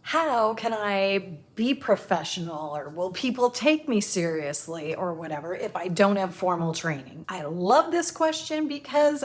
How can I be professional, or will people take me seriously or whatever if I don't have formal training? I love this question because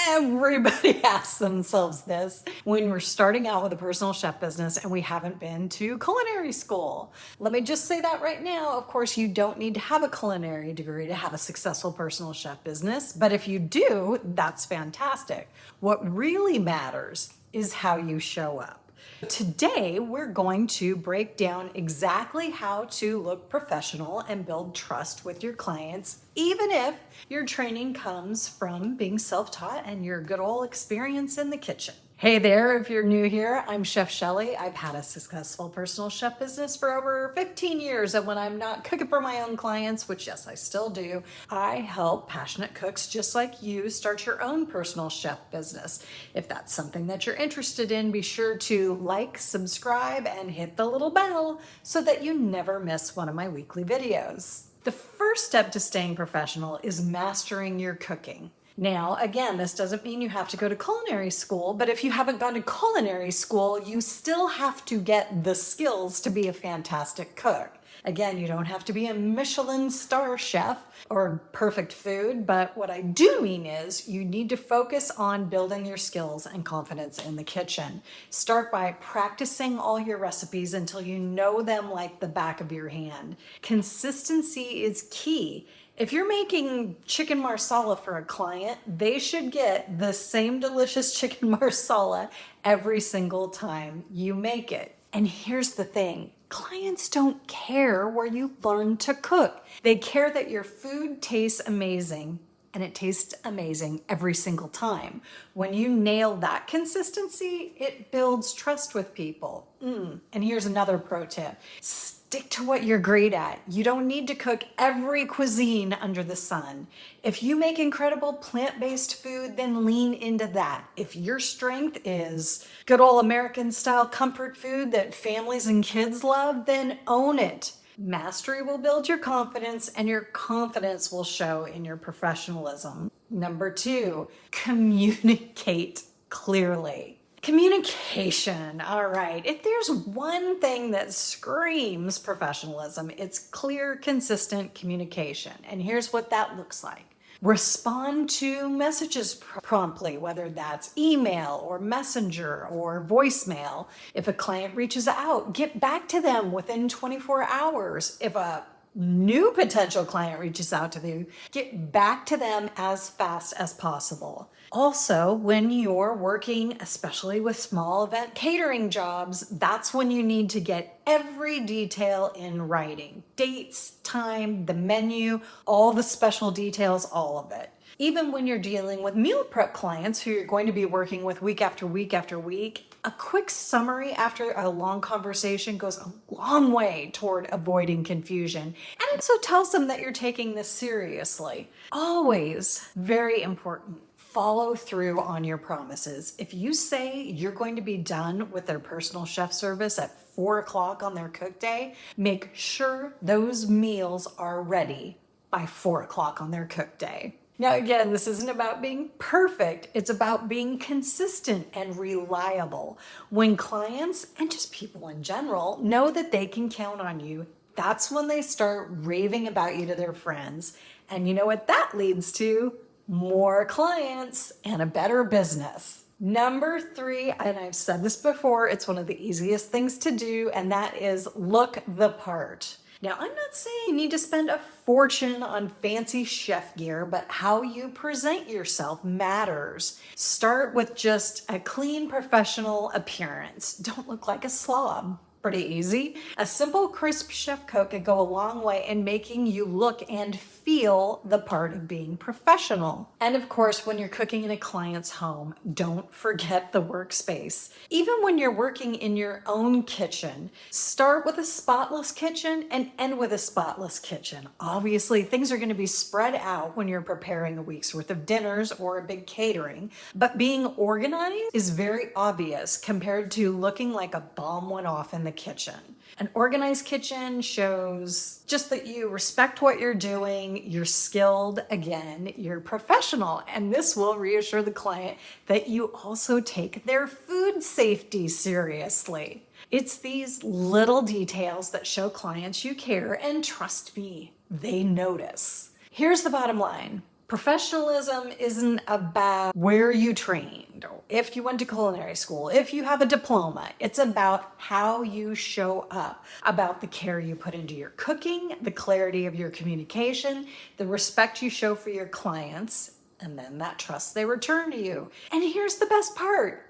everybody asks themselves this when we're starting out with a personal chef business and we haven't been to culinary school. Let me just say that right now. Of course, you don't need to have a culinary degree to have a successful personal chef business, but if you do, that's fantastic. What really matters is how you show up. Today, we're going to break down exactly how to look professional and build trust with your clients, even if your training comes from being self-taught and your good old experience in the kitchen. Hey there, if you're new here, I'm Chef Shelley. I've had a successful personal chef business for over 15 years, and when I'm not cooking for my own clients, which yes, I still do, I help passionate cooks just like you start your own personal chef business. If that's something that you're interested in, be sure to like, subscribe, and hit the little bell so that you never miss one of my weekly videos. The first step to staying professional is mastering your cooking. Now, again, this doesn't mean you have to go to culinary school, but if you haven't gone to culinary school, you still have to get the skills to be a fantastic cook. Again, you don't have to be a Michelin star chef or perfect food, but what I do mean is you need to focus on building your skills and confidence in the kitchen. Start by practicing all your recipes until you know them like the back of your hand. Consistency is key. If you're making chicken marsala for a client, they should get the same delicious chicken marsala every single time you make it. And here's the thing, clients don't care where you learn to cook. They care that your food tastes amazing, and it tastes amazing every single time. When you nail that consistency, it builds trust with people. And here's another pro tip. Stick to what you're great at. You don't need to cook every cuisine under the sun. If you make incredible plant-based food, then lean into that. If your strength is good old American style comfort food that families and kids love, then own it. Mastery will build your confidence, and your confidence will show in your professionalism. Number 2, communicate clearly. Communication. All right. If there's one thing that screams professionalism, it's clear, consistent communication. And here's what that looks like. Respond to messages promptly, whether that's email or messenger or voicemail. If a client reaches out, get back to them within 24 hours. If a new potential client reaches out to you, get back to them as fast as possible. Also, when you're working, especially with small event catering jobs, that's when you need to get every detail in writing. Dates, time, the menu, all the special details, all of it. Even when you're dealing with meal prep clients who you're going to be working with week after week after week, a quick summary after a long conversation goes a long way toward avoiding confusion. And it also tells them that you're taking this seriously. Always very important. Follow through on your promises. If you say you're going to be done with their personal chef service at 4 o'clock on their cook day, make sure those meals are ready by 4 o'clock on their cook day. Now, again, this isn't about being perfect. It's about being consistent and reliable. When clients, and just people in general, know that they can count on you, that's when they start raving about you to their friends. And you know what that leads to? More clients and a better business. Number 3, and I've said this before, it's one of the easiest things to do, and that is look the part. Now, I'm not saying you need to spend a fortune on fancy chef gear, but how you present yourself matters. Start with just a clean, professional appearance. Don't look like a slob. Pretty easy. A simple, crisp chef coat could go a long way in making you look and feel the part of being professional. And of course, when you're cooking in a client's home, don't forget the workspace. Even when you're working in your own kitchen, start with a spotless kitchen and end with a spotless kitchen. Obviously, things are going to be spread out when you're preparing a week's worth of dinners or a big catering, but being organized is very obvious compared to looking like a bomb went off in the kitchen. An organized kitchen shows just that you respect what you're doing, you're skilled, again, you're professional, and this will reassure the client that you also take their food safety seriously. It's these little details that show clients you care, and trust me, they notice. Here's the bottom line. Professionalism isn't about where you trained, or if you went to culinary school, if you have a diploma. It's about how you show up, about the care you put into your cooking, the clarity of your communication, the respect you show for your clients, and then that trust they return to you. And here's the best part.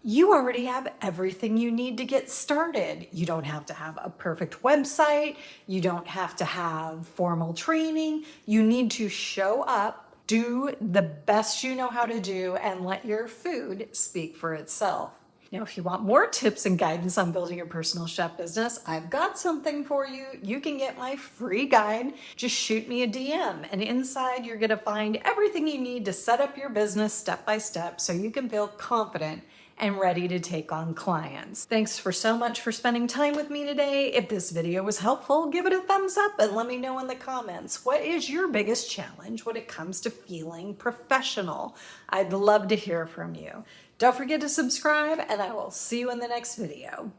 You already have everything you need to get started. You don't have to have a perfect website. You don't have to have formal training. You need to show up, do the best you know how to do, and let your food speak for itself. Now, if you want more tips and guidance on building your personal chef business, I've got something for you. You can get my free guide. Just shoot me a DM, and inside you're gonna find everything you need to set up your business step by step so you can feel confident and ready to take on clients. Thanks so much for spending time with me today. If this video was helpful, give it a thumbs up and let me know in the comments, what is your biggest challenge when it comes to feeling professional? I'd love to hear from you. Don't forget to subscribe, and I will see you in the next video.